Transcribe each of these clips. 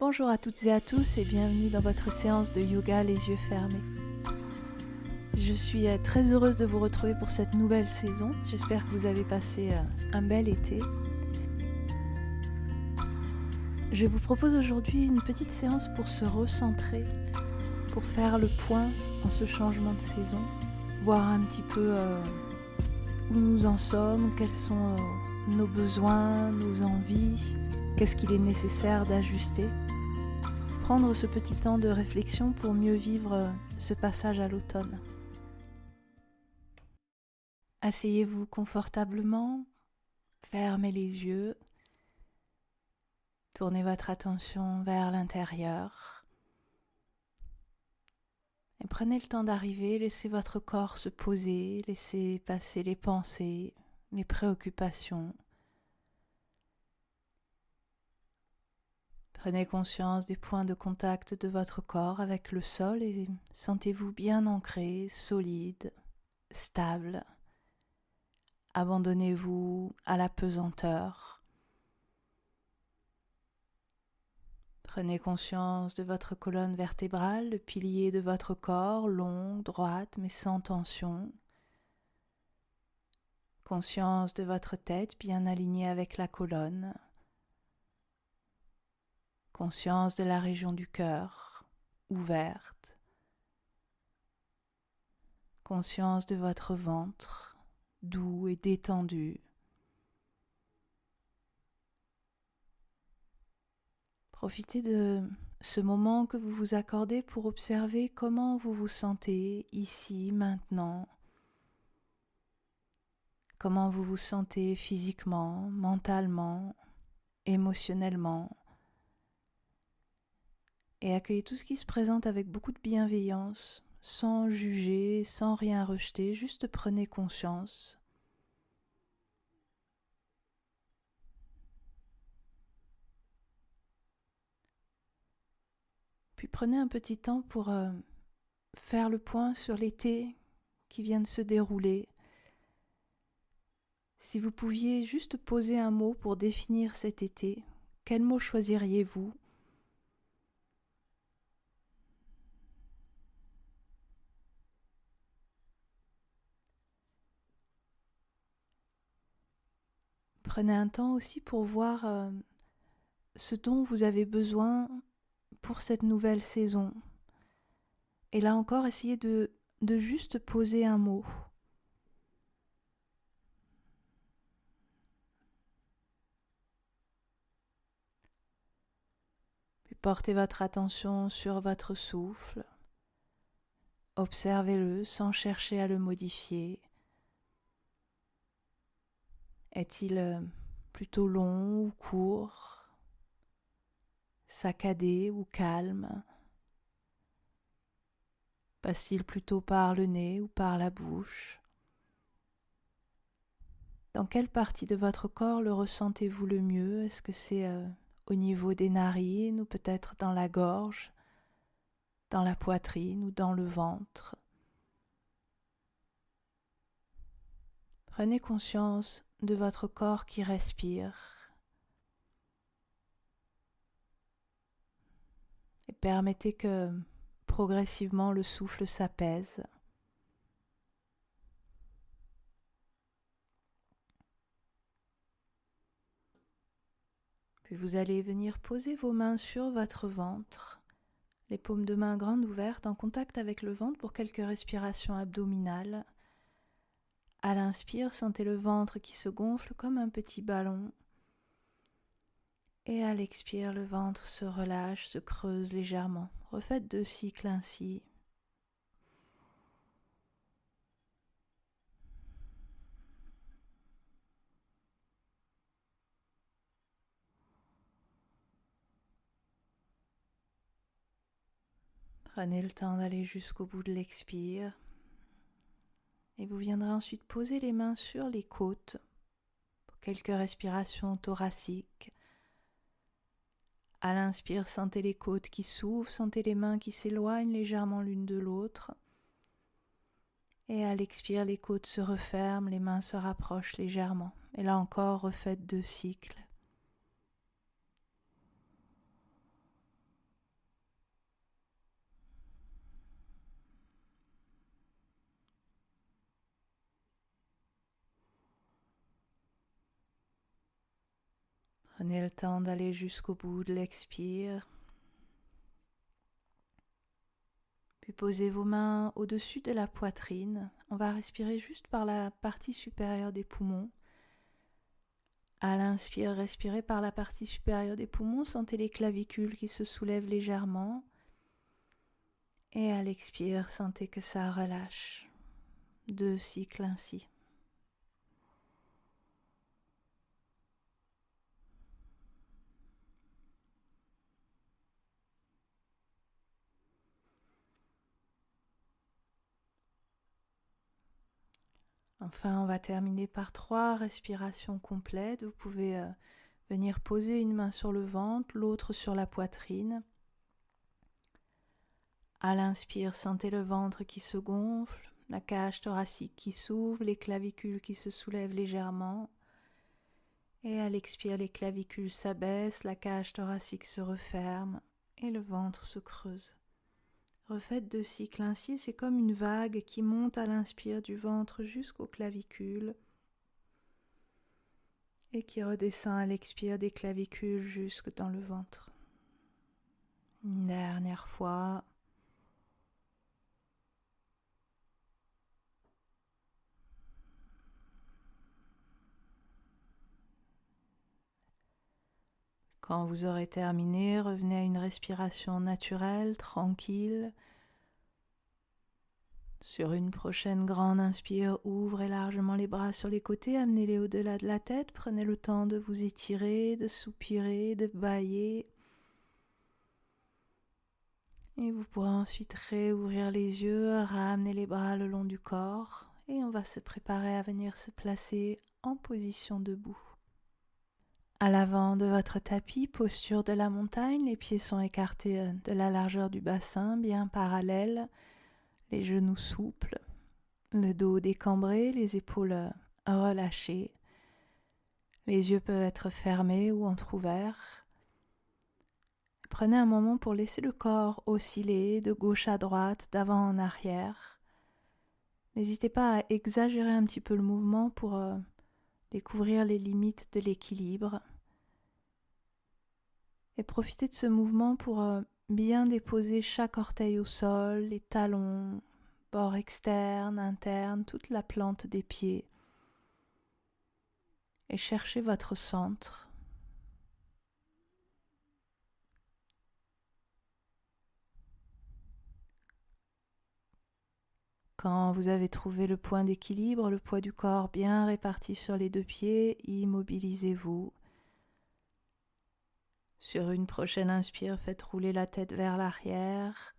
Bonjour à toutes et à tous et bienvenue dans votre séance de yoga les yeux fermés. Je suis très heureuse de vous retrouver pour cette nouvelle saison. J'espère que vous avez passé un bel été. Je vous propose aujourd'hui une petite séance pour se recentrer, pour faire le point en ce changement de saison, voir un petit peu où nous en sommes, quels sont nos besoins, nos envies, qu'est-ce qu'il est nécessaire d'ajuster. Prendre ce petit temps de réflexion pour mieux vivre ce passage à l'automne. Asseyez-vous confortablement, fermez les yeux, tournez votre attention vers l'intérieur et prenez le temps d'arriver, laissez votre corps se poser, laissez passer les pensées, les préoccupations. Prenez conscience des points de contact de votre corps avec le sol et sentez-vous bien ancré, solide, stable. Abandonnez-vous à la pesanteur. Prenez conscience de votre colonne vertébrale, le pilier de votre corps, longue, droite, mais sans tension. Conscience de votre tête bien alignée avec la colonne. Conscience de la région du cœur, ouverte. Conscience de votre ventre, doux et détendu. Profitez de ce moment que vous vous accordez pour observer comment vous vous sentez ici, maintenant. Comment vous vous sentez physiquement, mentalement, émotionnellement. Et accueillez tout ce qui se présente avec beaucoup de bienveillance, sans juger, sans rien rejeter, juste prenez conscience. Puis prenez un petit temps pour faire le point sur l'été qui vient de se dérouler. Si vous pouviez juste poser un mot pour définir cet été, quel mot choisiriez-vous ? Prenez un temps aussi pour voir ce dont vous avez besoin pour cette nouvelle saison. Et là encore, essayez de juste poser un mot. Puis portez votre attention sur votre souffle. Observez-le sans chercher à le modifier. Est-il plutôt long ou court, saccadé ou calme? Passe-t-il plutôt par le nez ou par la bouche? Dans quelle partie de votre corps le ressentez-vous le mieux? Est-ce que c'est au niveau des narines ou peut-être dans la gorge, dans la poitrine ou dans le ventre? Prenez conscience de votre corps qui respire et permettez que progressivement le souffle s'apaise. Puis vous allez venir poser vos mains sur votre ventre, les paumes de main grandes ouvertes en contact avec le ventre pour quelques respirations abdominales. À l'inspire, sentez le ventre qui se gonfle comme un petit ballon. Et à l'expire, le ventre se relâche, se creuse légèrement. Refaites 2 cycles ainsi. Prenez le temps d'aller jusqu'au bout de l'expire. Et vous viendrez ensuite poser les mains sur les côtes pour quelques respirations thoraciques. À l'inspire, sentez les côtes qui s'ouvrent, sentez les mains qui s'éloignent légèrement l'une de l'autre. Et à l'expire, les côtes se referment, les mains se rapprochent légèrement. Et là encore, refaites 2 cycles. Prenez le temps d'aller jusqu'au bout de l'expire. Puis posez vos mains au-dessus de la poitrine. On va respirer juste par la partie supérieure des poumons. À l'inspire, respirez par la partie supérieure des poumons. Sentez les clavicules qui se soulèvent légèrement. Et à l'expire, sentez que ça relâche. 2 cycles ainsi. Enfin, on va terminer par 3 respirations complètes. Vous pouvez venir poser une main sur le ventre, l'autre sur la poitrine. À l'inspire, sentez le ventre qui se gonfle, la cage thoracique qui s'ouvre, les clavicules qui se soulèvent légèrement. Et à l'expire, les clavicules s'abaissent, la cage thoracique se referme et le ventre se creuse. Refaites 2 cycles ainsi, c'est comme une vague qui monte à l'inspire du ventre jusqu'aux clavicules et qui redescend à l'expire des clavicules jusque dans le ventre. Une dernière fois. Quand vous aurez terminé, revenez à une respiration naturelle, tranquille. Sur une prochaine grande inspire, ouvrez largement les bras sur les côtés, amenez-les au-delà de la tête, prenez le temps de vous étirer, de soupirer, de bâiller. Et vous pourrez ensuite réouvrir les yeux, ramener les bras le long du corps et on va se préparer à venir se placer en position debout. À l'avant de votre tapis, posture de la montagne, les pieds sont écartés de la largeur du bassin, bien parallèles, les genoux souples, le dos décambré, les épaules relâchées. Les yeux peuvent être fermés ou entr'ouverts. Prenez un moment pour laisser le corps osciller de gauche à droite, d'avant en arrière. N'hésitez pas à exagérer un petit peu le mouvement pour découvrir les limites de l'équilibre. Et profitez de ce mouvement pour bien déposer chaque orteil au sol, les talons, bord externe, interne, toute la plante des pieds. Et cherchez votre centre. Quand vous avez trouvé le point d'équilibre, le poids du corps bien réparti sur les 2 pieds, immobilisez-vous. Sur une prochaine inspire, faites rouler la tête vers l'arrière.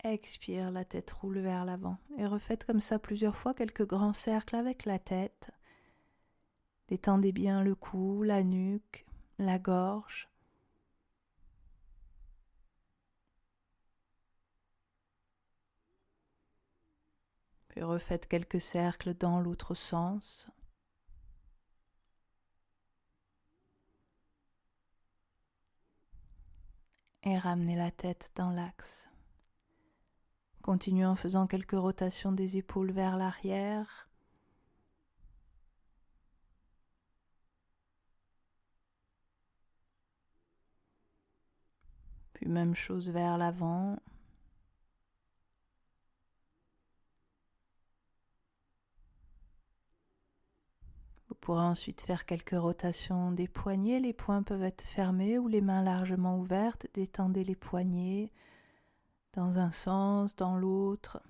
Expire, la tête roule vers l'avant. Et refaites comme ça plusieurs fois quelques grands cercles avec la tête. Détendez bien le cou, la nuque, la gorge. Puis refaites quelques cercles dans l'autre sens. Et ramenez la tête dans l'axe. Continuez en faisant quelques rotations des épaules vers l'arrière. Puis même chose vers l'avant. Vous pourrez ensuite faire quelques rotations des poignets. Les poings peuvent être fermés ou les mains largement ouvertes. Détendez les poignets dans un sens, dans l'autre.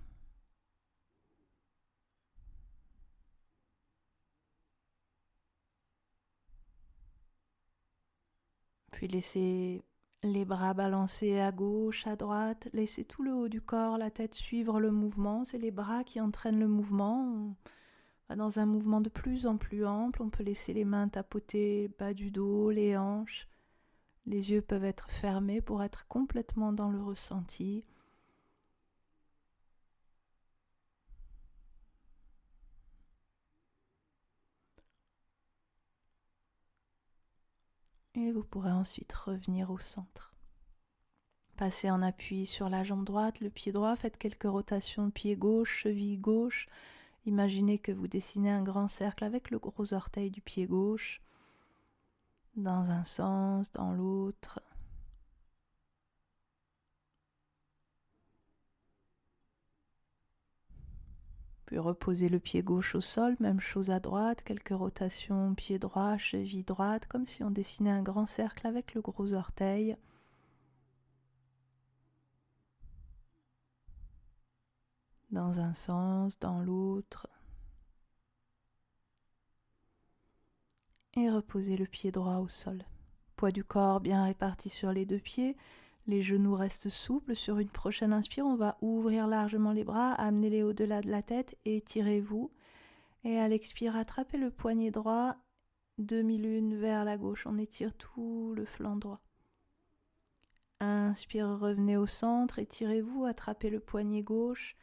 Puis laissez les bras balancés à gauche, à droite. Laissez tout le haut du corps, la tête suivre le mouvement. C'est les bras qui entraînent le mouvement. On va dans un mouvement de plus en plus ample. On peut laisser les mains tapoter le bas du dos, les hanches. Les yeux peuvent être fermés pour être complètement dans le ressenti. Et vous pourrez ensuite revenir au centre. Passez en appui sur la jambe droite, le pied droit, faites quelques rotations pied gauche, cheville gauche. Imaginez que vous dessinez un grand cercle avec le gros orteil du pied gauche. dans un sens, dans l'autre. Puis reposez le pied gauche au sol, même chose à droite, quelques rotations pied droit, cheville droite, comme si on dessinait un grand cercle avec le gros orteil. Dans un sens, dans l'autre. Et reposez le pied droit au sol. Poids du corps bien réparti sur les deux pieds. Les genoux restent souples. Sur une prochaine inspire, on va ouvrir largement les bras, amenez-les au-delà de la tête et étirez-vous. Et à l'expire, attrapez le poignet droit, demi-lune vers la gauche. On étire tout le flanc droit. Inspire, revenez au centre, étirez-vous, attrapez le poignet gauche.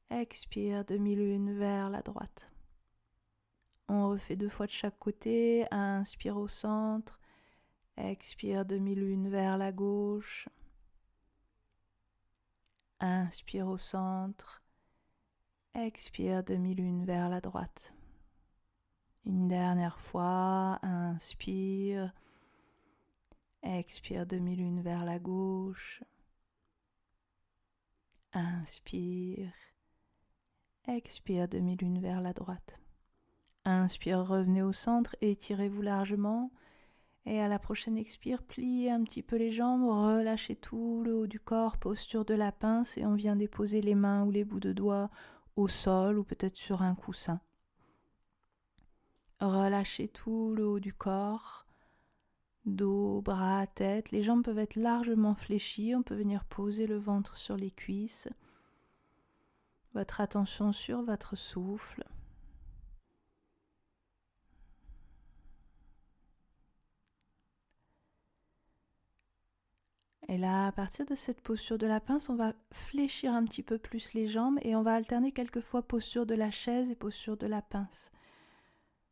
Expire, demi-lune vers la droite. On refait 2 fois de chaque côté. Inspire au centre. Expire, demi-lune vers la gauche. Inspire au centre. Expire, demi-lune vers la droite. Une dernière fois. Inspire. Expire, demi-lune vers la gauche. Inspire. Expire, demi-lune vers la droite. Inspire, revenez au centre, étirez-vous largement. Et à la prochaine expire, pliez un petit peu les jambes, relâchez tout le haut du corps, posture de la pince, et on vient déposer les mains ou les bouts de doigts au sol ou peut-être sur un coussin. Relâchez tout le haut du corps, dos, bras, tête. Les jambes peuvent être largement fléchies, on peut venir poser le ventre sur les cuisses. Votre attention sur votre souffle. Et là, à partir de cette posture de la pince, on va fléchir un petit peu plus les jambes et on va alterner quelquefois posture de la chaise et posture de la pince.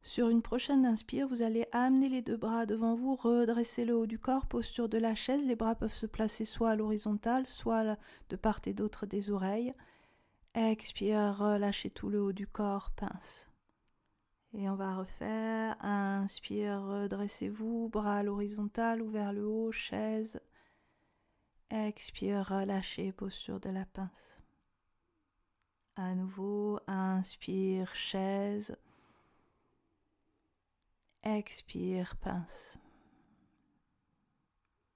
Sur une prochaine inspire, vous allez amener les 2 bras devant vous, redresser le haut du corps, posture de la chaise. Les bras peuvent se placer soit à l'horizontale, soit de part et d'autre des oreilles. Expire, relâchez tout le haut du corps, pince. Et on va refaire. Inspire, redressez-vous, bras à l'horizontale ou vers le haut, chaise. Expire, relâchez, posture de la pince. À nouveau, inspire, chaise. Expire, pince.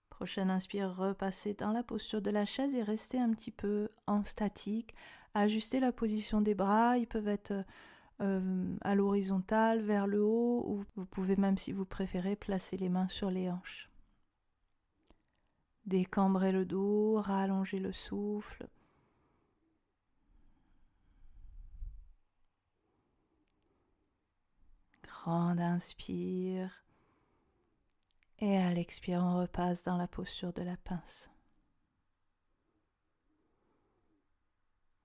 Prochaine inspire, repassez dans la posture de la chaise et restez un petit peu en statique. Ajustez la position des bras, ils peuvent être à l'horizontale, vers le haut, ou vous pouvez même, si vous préférez, placer les mains sur les hanches. Décambrez le dos, rallongez le souffle. Grande inspire. Et à l'expire, on repasse dans la posture de la pince.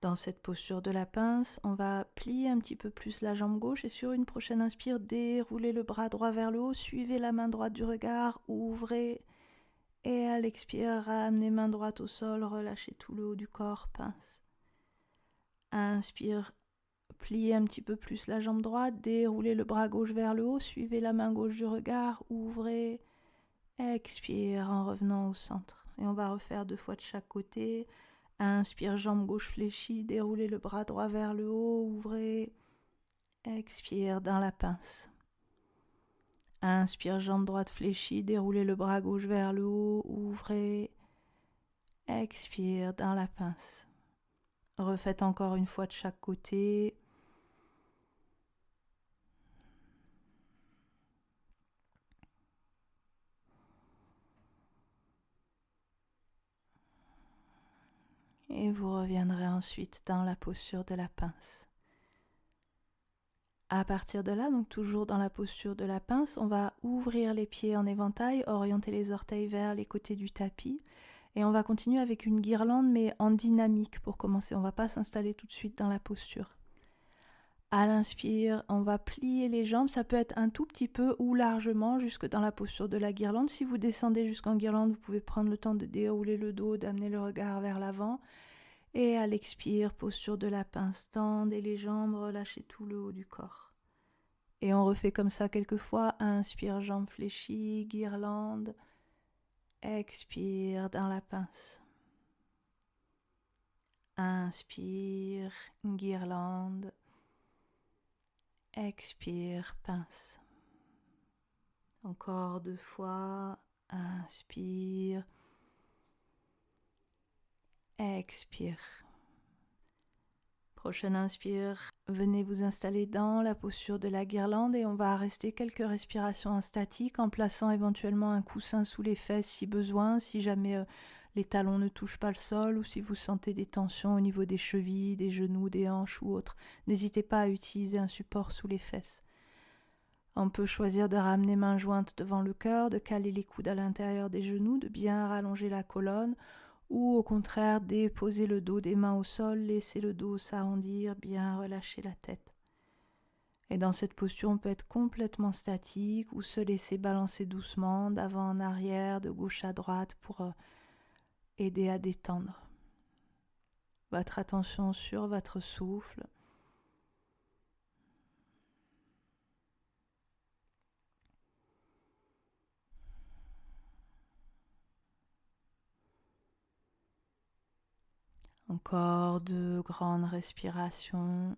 Dans cette posture de la pince, on va plier un petit peu plus la jambe gauche et sur une prochaine inspire, déroulez le bras droit vers le haut, suivez la main droite du regard, ouvrez. Et à l'expire, ramenez main droite au sol, relâchez tout le haut du corps, pince. Inspire, pliez un petit peu plus la jambe droite, déroulez le bras gauche vers le haut, suivez la main gauche du regard, ouvrez. Expire en revenant au centre. Et on va refaire 2 fois de chaque côté. Inspire, jambe gauche fléchie, déroulez le bras droit vers le haut, ouvrez. Expire dans la pince. Inspire, jambe droite fléchie, déroulez le bras gauche vers le haut, ouvrez. Expire dans la pince. Refaites encore une fois de chaque côté. Et vous reviendrez ensuite dans la posture de la pince. À partir de là, donc toujours dans la posture de la pince, on va ouvrir les pieds en éventail, orienter les orteils vers les côtés du tapis. Et on va continuer avec une guirlande, mais en dynamique pour commencer. On ne va pas s'installer tout de suite dans la posture. À l'inspire, on va plier les jambes. Ça peut être un tout petit peu ou largement jusque dans la posture de la guirlande. Si vous descendez jusqu'en guirlande, vous pouvez prendre le temps de dérouler le dos, d'amener le regard vers l'avant. Et à l'expire, posture de la pince, tendez les jambes, relâchez tout le haut du corps. Et on refait comme ça quelques fois. Inspire, jambes fléchies, guirlande. Expire dans la pince. Inspire, guirlande. Expire, pince. Encore 2 fois. Inspire. Expire. Prochaine inspire, venez vous installer dans la posture de la guirlande et on va rester quelques respirations en statique en plaçant éventuellement un coussin sous les fesses si besoin, si jamais les talons ne touchent pas le sol ou si vous sentez des tensions au niveau des chevilles, des genoux, des hanches ou autres. N'hésitez pas à utiliser un support sous les fesses. On peut choisir de ramener mains jointes devant le cœur, de caler les coudes à l'intérieur des genoux, de bien rallonger la colonne, ou au contraire déposer le dos des mains au sol, laisser le dos s'arrondir, bien relâcher la tête. Et dans cette posture, on peut être complètement statique ou se laisser balancer doucement d'avant en arrière, de gauche à droite pour aider à détendre. Votre attention sur votre souffle. Encore 2 grandes respirations.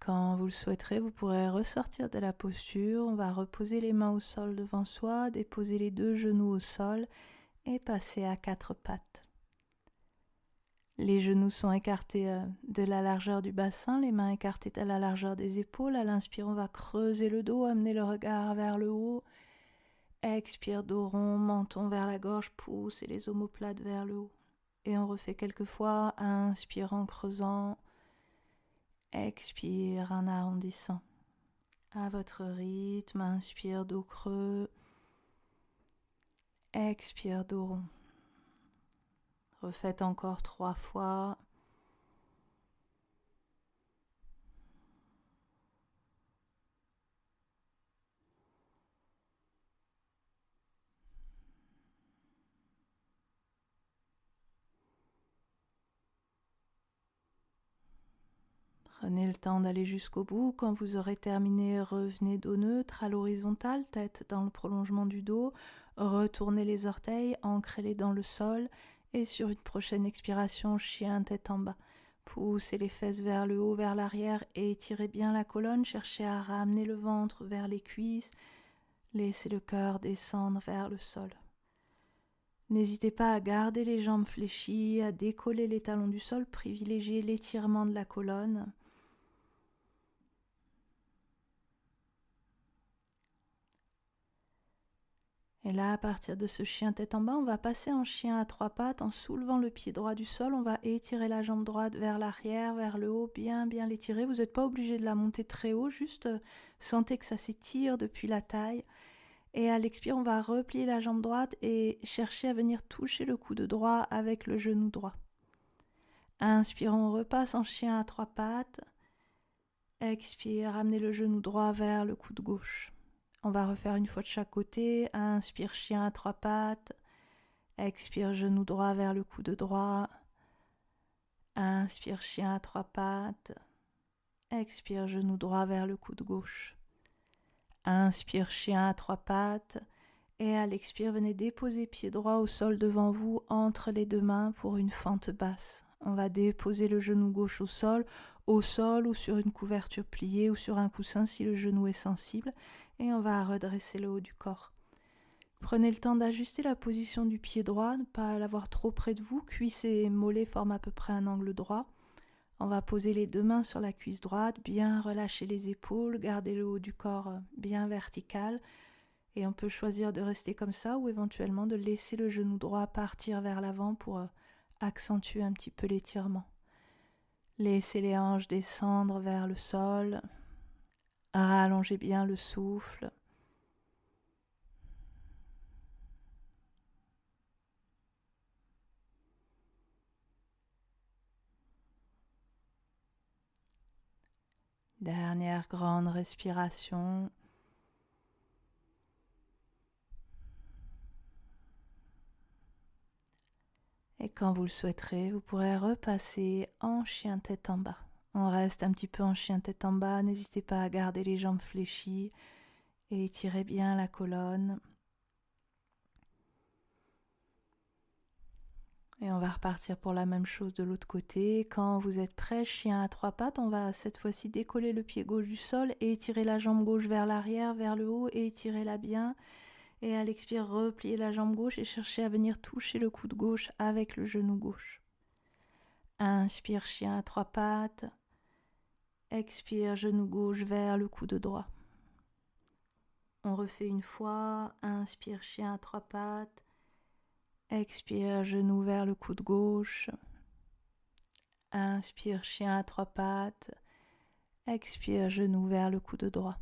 Quand vous le souhaiterez, vous pourrez ressortir de la posture. On va reposer les mains au sol devant soi, déposer les 2 genoux au sol et passer à 4 pattes. Les genoux sont écartés de la largeur du bassin, les mains écartées de la largeur des épaules. À l'inspire, on va creuser le dos, amener le regard vers le haut. Expire, dos rond, menton vers la gorge, poussez les omoplates vers le haut. Et on refait quelques fois. Inspire en creusant. Expire en arrondissant. À votre rythme, inspire, dos creux. Expire, dos rond. Refaites encore 3 fois. Prenez le temps d'aller jusqu'au bout. Quand vous aurez terminé, revenez dos neutre à l'horizontale, tête dans le prolongement du dos. Retournez les orteils, ancrez-les dans le sol. Et sur une prochaine expiration, chien tête en bas. Poussez les fesses vers le haut, vers l'arrière et étirez bien la colonne. Cherchez à ramener le ventre vers les cuisses. Laissez le cœur descendre vers le sol. N'hésitez pas à garder les jambes fléchies, à décoller les talons du sol. Privilégiez l'étirement de la colonne. Et là, à partir de ce chien tête en bas, on va passer en chien à 3 pattes en soulevant le pied droit du sol. On va étirer la jambe droite vers l'arrière, vers le haut, bien l'étirer. Vous n'êtes pas obligé de la monter très haut, juste sentez que ça s'étire depuis la taille. Et à l'expire, on va replier la jambe droite et chercher à venir toucher le coude droit avec le genou droit. Inspire, on repasse en chien à 3 pattes. Expire, ramenez le genou droit vers le coude gauche. On va refaire une fois de chaque côté. Inspire, chien à 3 pattes. Expire, genou droit vers le coude droit. Inspire, chien à 3 pattes. Expire, genou droit vers le coude gauche. Inspire, chien à 3 pattes. Et à l'expire, venez déposer pied droit au sol devant vous, entre les 2 mains pour une fente basse. On va déposer le genou gauche au sol ou sur une couverture pliée ou sur un coussin si le genou est sensible. Et on va redresser le haut du corps. Prenez le temps d'ajuster la position du pied droit, ne pas l'avoir trop près de vous. Cuisses et mollets forment à peu près un angle droit. On va poser les 2 mains sur la cuisse droite, bien relâcher les épaules, garder le haut du corps bien vertical. Et on peut choisir de rester comme ça ou éventuellement de laisser le genou droit partir vers l'avant pour accentuer un petit peu l'étirement. Laissez les hanches descendre vers le sol. Rallongez bien le souffle. Dernière grande respiration. Et quand vous le souhaiterez, vous pourrez repasser en chien tête en bas. On reste un petit peu en chien tête en bas, n'hésitez pas à garder les jambes fléchies et étirez bien la colonne. Et on va repartir pour la même chose de l'autre côté. Quand vous êtes prêt, chien à trois pattes, on va cette fois-ci décoller le pied gauche du sol et étirer la jambe gauche vers l'arrière, vers le haut et étirez-la bien. Et à l'expire, repliez la jambe gauche et cherchez à venir toucher le coude gauche avec le genou gauche. Inspire, chien à trois pattes. Expire, genou gauche vers le coude droit. On refait une fois. Inspire, chien à trois pattes. Expire, genou vers le coude gauche. Inspire, chien à trois pattes. Expire, genou vers le coude droit.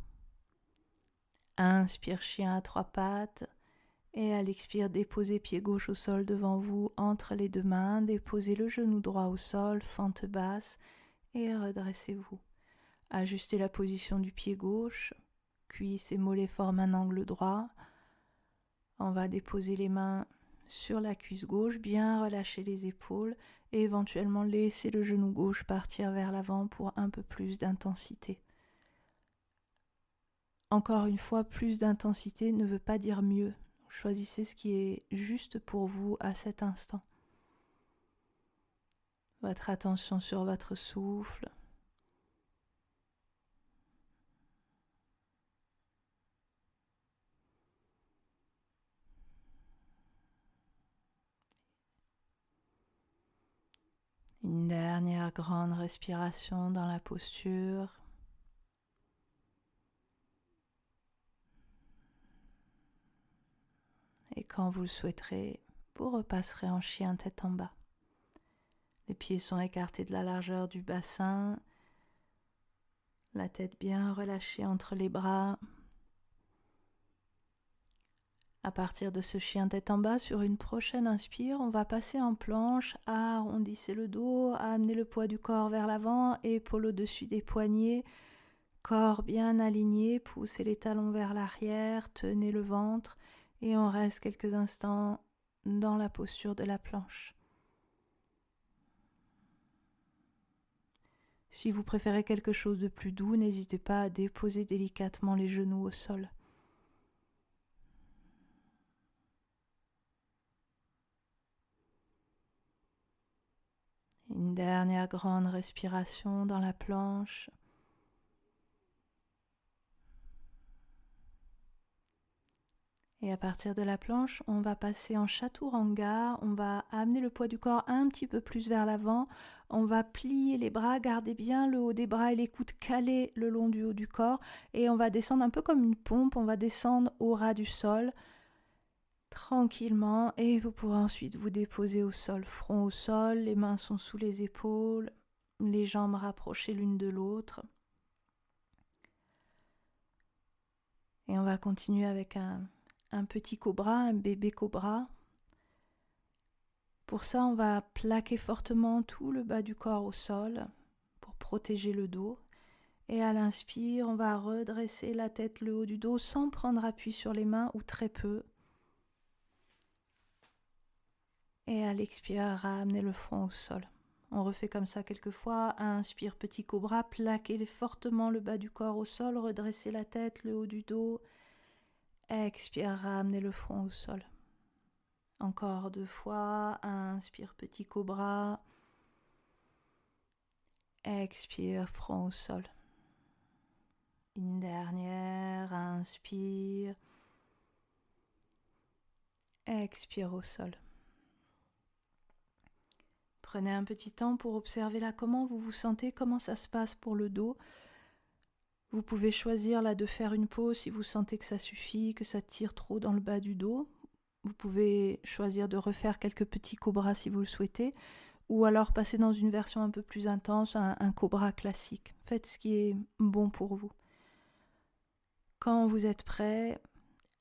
Inspire, chien à trois pattes. Et à l'expire, déposez pied gauche au sol devant vous, entre les deux mains. Déposez le genou droit au sol, fente basse, et redressez-vous. Ajustez la position du pied gauche. Cuisses et mollets forment un angle droit. On va déposer les mains sur la cuisse gauche, bien relâcher les épaules et éventuellement laisser le genou gauche partir vers l'avant pour un peu plus d'intensité. Encore une fois, plus d'intensité ne veut pas dire mieux. Choisissez ce qui est juste pour vous à cet instant. Votre attention sur votre souffle. Une dernière grande respiration dans la posture. Et quand vous le souhaiterez, vous repasserez en chien tête en bas. Les pieds sont écartés de la largeur du bassin, la tête bien relâchée entre les bras. À partir de ce chien tête en bas, sur une prochaine inspire, on va passer en planche, arrondissez le dos, amenez le poids du corps vers l'avant, épaules au-dessus des poignets, corps bien aligné, poussez les talons vers l'arrière, tenez le ventre et on reste quelques instants dans la posture de la planche. Si vous préférez quelque chose de plus doux, n'hésitez pas à déposer délicatement les genoux au sol. Une dernière grande respiration dans la planche. Et à partir de la planche, on va passer en chaturanga, on va amener le poids du corps un petit peu plus vers l'avant, on va plier les bras, garder bien le haut des bras et les coudes calés le long du haut du corps et on va descendre un peu comme une pompe, on va descendre au ras du sol tranquillement et vous pourrez ensuite vous déposer au sol, front au sol, les mains sont sous les épaules, les jambes rapprochées l'une de l'autre. Et on va continuer avec un petit cobra, un bébé cobra. Pour ça, on va plaquer fortement tout le bas du corps au sol pour protéger le dos. Et à l'inspire, on va redresser la tête, le haut du dos sans prendre appui sur les mains ou très peu. Et à l'expire, ramener le front au sol. On refait comme ça quelques fois. Inspire, petit cobra, plaquez fortement le bas du corps au sol, redressez la tête, le haut du dos. Expire, ramenez le front au sol. Encore 2 fois, inspire petit cobra, expire front au sol. Une dernière, inspire, expire au sol. Prenez un petit temps pour observer là comment vous vous sentez, comment ça se passe pour le dos. Vous pouvez choisir là de faire une pause si vous sentez que ça suffit, que ça tire trop dans le bas du dos. Vous pouvez choisir de refaire quelques petits cobras si vous le souhaitez, ou alors passer dans une version un peu plus intense, un cobra classique. Faites ce qui est bon pour vous. Quand vous êtes prêt,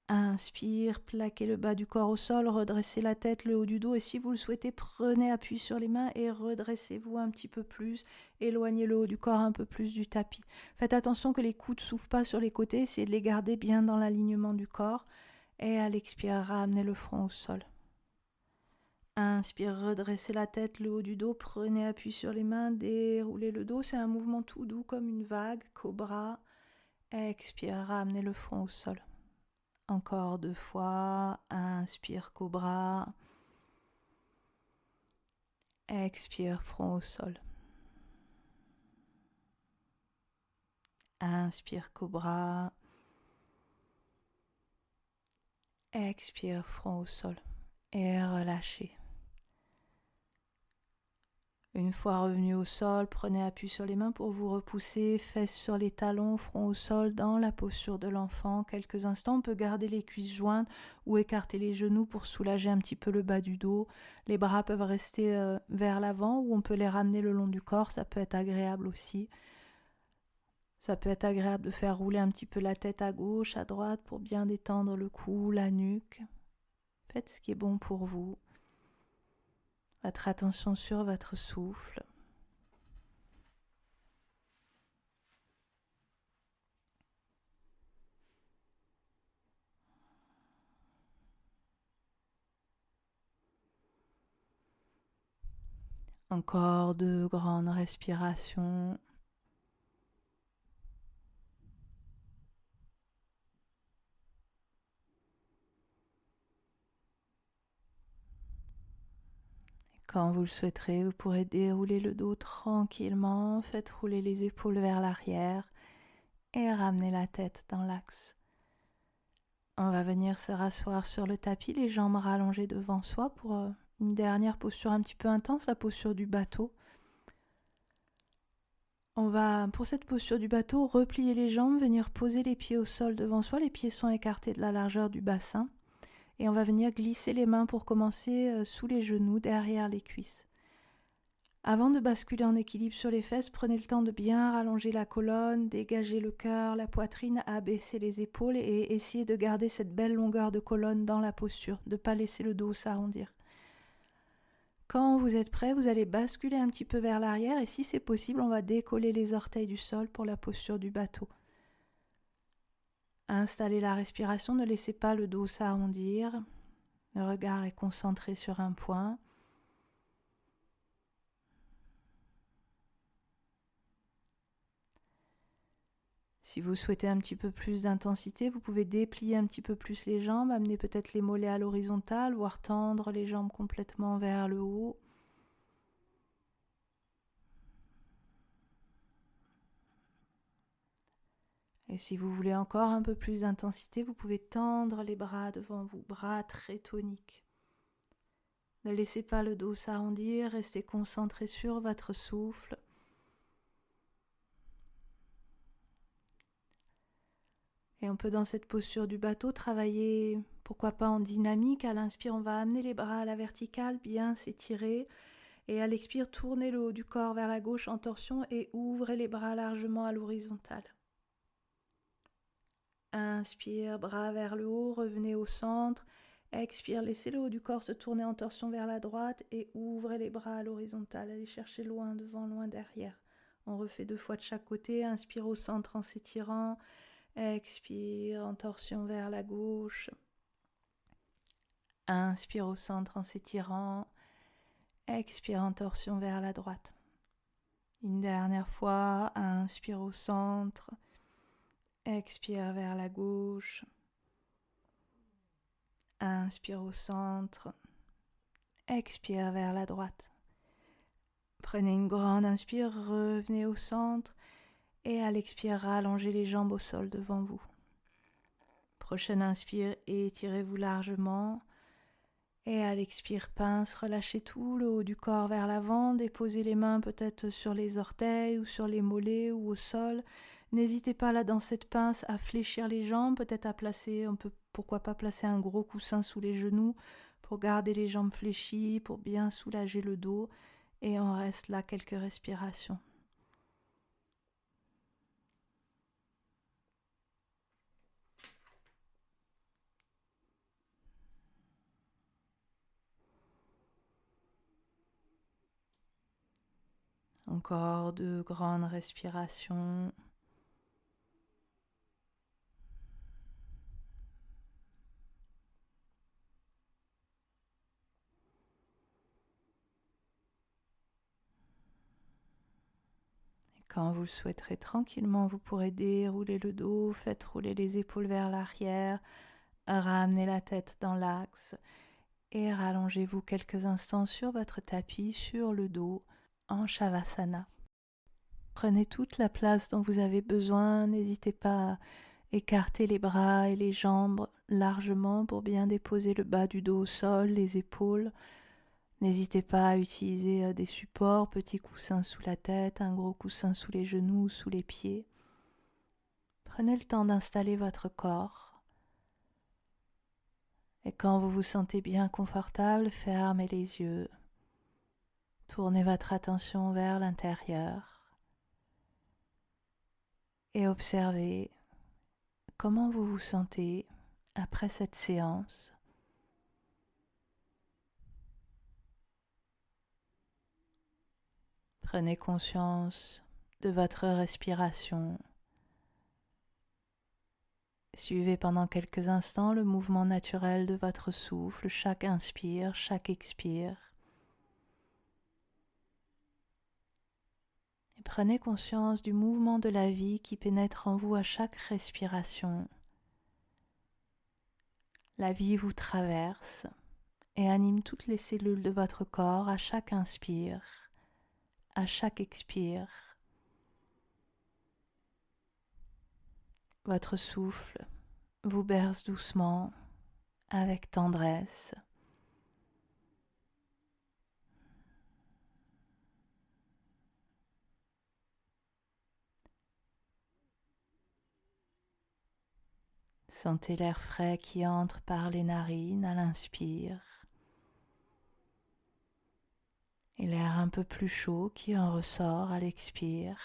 inspire, plaquez le bas du corps au sol, redressez la tête, le haut du dos, et si vous le souhaitez, prenez appui sur les mains et redressez-vous un petit peu plus, éloignez le haut du corps un peu plus du tapis. Faites attention que les coudes ne soufflent pas sur les côtés, essayez de les garder bien dans l'alignement du corps. Et à l'expire, ramenez le front au sol. Inspire, redressez la tête, le haut du dos, prenez appui sur les mains, déroulez le dos, c'est un mouvement tout doux comme une vague, cobra. Expire, ramenez le front au sol. Encore 2 fois, inspire, cobra. Expire, front au sol. Inspire, cobra. Expire, front au sol. Et relâchez. Une fois revenu au sol, prenez appui sur les mains pour vous repousser, fesses sur les talons, front au sol, dans la posture de l'enfant. Quelques instants, on peut garder les cuisses jointes ou écarter les genoux pour soulager un petit peu le bas du dos. Les bras peuvent rester vers l'avant ou on peut les ramener le long du corps, ça peut être agréable aussi. Ça peut être agréable de faire rouler un petit peu la tête à gauche, à droite pour bien détendre le cou, la nuque. Faites ce qui est bon pour vous. Votre attention sur votre souffle. Encore 2 grandes respirations. Quand vous le souhaiterez, vous pourrez dérouler le dos tranquillement, faites rouler les épaules vers l'arrière et ramener la tête dans l'axe. On va venir se rasseoir sur le tapis, les jambes rallongées devant soi pour une dernière posture un petit peu intense, la posture du bateau. On va, pour cette posture du bateau, replier les jambes, venir poser les pieds au sol devant soi, les pieds sont écartés de la largeur du bassin. Et on va venir glisser les mains pour commencer sous les genoux, derrière les cuisses. Avant de basculer en équilibre sur les fesses, prenez le temps de bien rallonger la colonne, dégager le cœur, la poitrine, abaisser les épaules et essayez de garder cette belle longueur de colonne dans la posture, de ne pas laisser le dos s'arrondir. Quand vous êtes prêt, vous allez basculer un petit peu vers l'arrière et si c'est possible, on va décoller les orteils du sol pour la posture du bateau. Installez la respiration, ne laissez pas le dos s'arrondir. Le regard est concentré sur un point. Si vous souhaitez un petit peu plus d'intensité, vous pouvez déplier un petit peu plus les jambes, amener peut-être les mollets à l'horizontale, voire tendre les jambes complètement vers le haut. Et si vous voulez encore un peu plus d'intensité, vous pouvez tendre les bras devant vous, bras très toniques. Ne laissez pas le dos s'arrondir, restez concentré sur votre souffle. Et on peut dans cette posture du bateau travailler, pourquoi pas en dynamique. À l'inspire, on va amener les bras à la verticale, bien s'étirer. Et à l'expire, tournez le haut du corps vers la gauche en torsion et ouvrez les bras largement à l'horizontale. Inspire, bras vers le haut, revenez au centre. Expire, laissez le haut du corps se tourner en torsion vers la droite et ouvrez les bras à l'horizontale. Allez chercher loin devant, loin derrière. On refait 2 fois de chaque côté. Inspire au centre en s'étirant. Expire en torsion vers la gauche. Inspire au centre en s'étirant. Expire en torsion vers la droite. Une dernière fois, inspire au centre. Expire vers la gauche. Inspire au centre. Expire vers la droite. Prenez une grande inspire, revenez au centre. Et à l'expire, rallongez les jambes au sol devant vous. Prochaine inspire, étirez-vous largement. Et à l'expire, pince, relâchez tout le haut du corps vers l'avant. Déposez les mains peut-être sur les orteils ou sur les mollets ou au sol. N'hésitez pas là dans cette pince à fléchir les jambes, peut-être à placer, on peut pourquoi pas placer un gros coussin sous les genoux pour garder les jambes fléchies, pour bien soulager le dos. Et on reste là quelques respirations. Encore 2 grandes respirations. Quand vous le souhaiterez tranquillement, vous pourrez dérouler le dos, faites rouler les épaules vers l'arrière, ramenez la tête dans l'axe et rallongez-vous quelques instants sur votre tapis, sur le dos, en Shavasana. Prenez toute la place dont vous avez besoin, n'hésitez pas à écarter les bras et les jambes largement pour bien déposer le bas du dos au sol, les épaules. N'hésitez pas à utiliser des supports, petits coussins sous la tête, un gros coussin sous les genoux, sous les pieds. Prenez le temps d'installer votre corps. Et quand vous vous sentez bien confortable, fermez les yeux. Tournez votre attention vers l'intérieur et observez comment vous vous sentez après cette séance. Prenez conscience de votre respiration. Suivez pendant quelques instants le mouvement naturel de votre souffle, chaque inspire, chaque expire. Et prenez conscience du mouvement de la vie qui pénètre en vous à chaque respiration. La vie vous traverse et anime toutes les cellules de votre corps à chaque inspire, à chaque expire. Votre souffle vous berce doucement, avec tendresse. Sentez l'air frais qui entre par les narines à l'inspire et l'air un peu plus chaud qui en ressort à l'expire.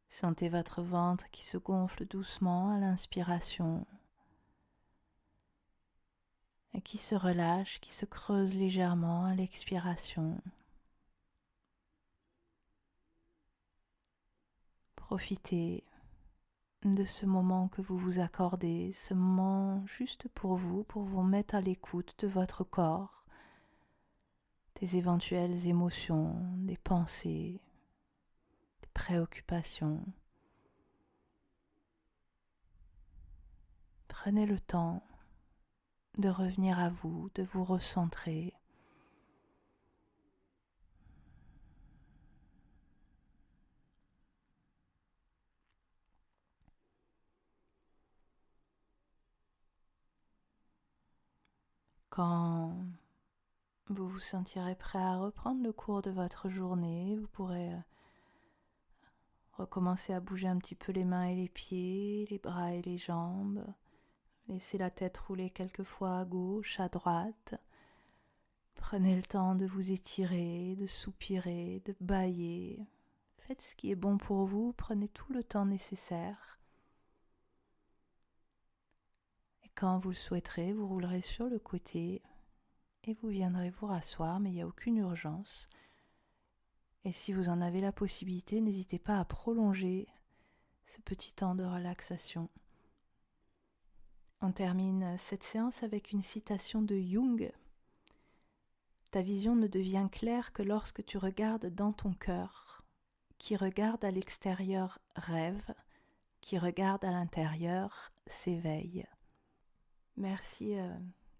Sentez votre ventre qui se gonfle doucement à l'inspiration et qui se relâche, qui se creuse légèrement à l'expiration. Profitez de ce moment que vous vous accordez, ce moment juste pour vous mettre à l'écoute de votre corps, des éventuelles émotions, des pensées, des préoccupations. Prenez le temps de revenir à vous, de vous recentrer. Quand vous vous sentirez prêt à reprendre le cours de votre journée, vous pourrez recommencer à bouger un petit peu les mains et les pieds, les bras et les jambes. Laissez la tête rouler quelques fois à gauche, à droite. Prenez le temps de vous étirer, de soupirer, de bâiller. Faites ce qui est bon pour vous, prenez tout le temps nécessaire. Et quand vous le souhaiterez, vous roulerez sur le côté et vous viendrez vous rasseoir, mais il n'y a aucune urgence. Et si vous en avez la possibilité, n'hésitez pas à prolonger ce petit temps de relaxation. On termine cette séance avec une citation de Jung. Ta vision ne devient claire que lorsque tu regardes dans ton cœur. Qui regarde à l'extérieur rêve, qui regarde à l'intérieur s'éveille. Merci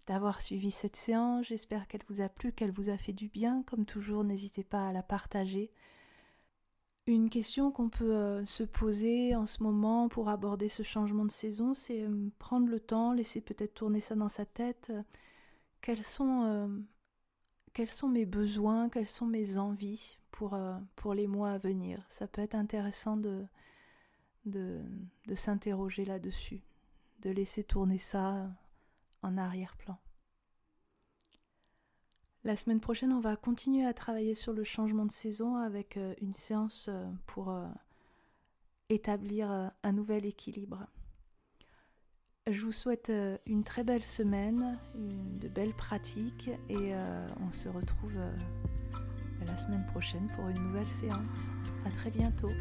d'avoir suivi cette séance, j'espère qu'elle vous a plu, qu'elle vous a fait du bien. Comme toujours, n'hésitez pas à la partager. Une question qu'on peut se poser en ce moment pour aborder ce changement de saison, c'est prendre le temps, laisser peut-être tourner ça dans sa tête. Quels sont mes besoins, quelles sont mes envies pour les mois à venir? Ça peut être intéressant de s'interroger là-dessus, de laisser tourner ça en arrière-plan. La semaine prochaine, on va continuer à travailler sur le changement de saison avec une séance pour établir un nouvel équilibre. Je vous souhaite une très belle semaine, de belles pratiques et on se retrouve la semaine prochaine pour une nouvelle séance. À très bientôt.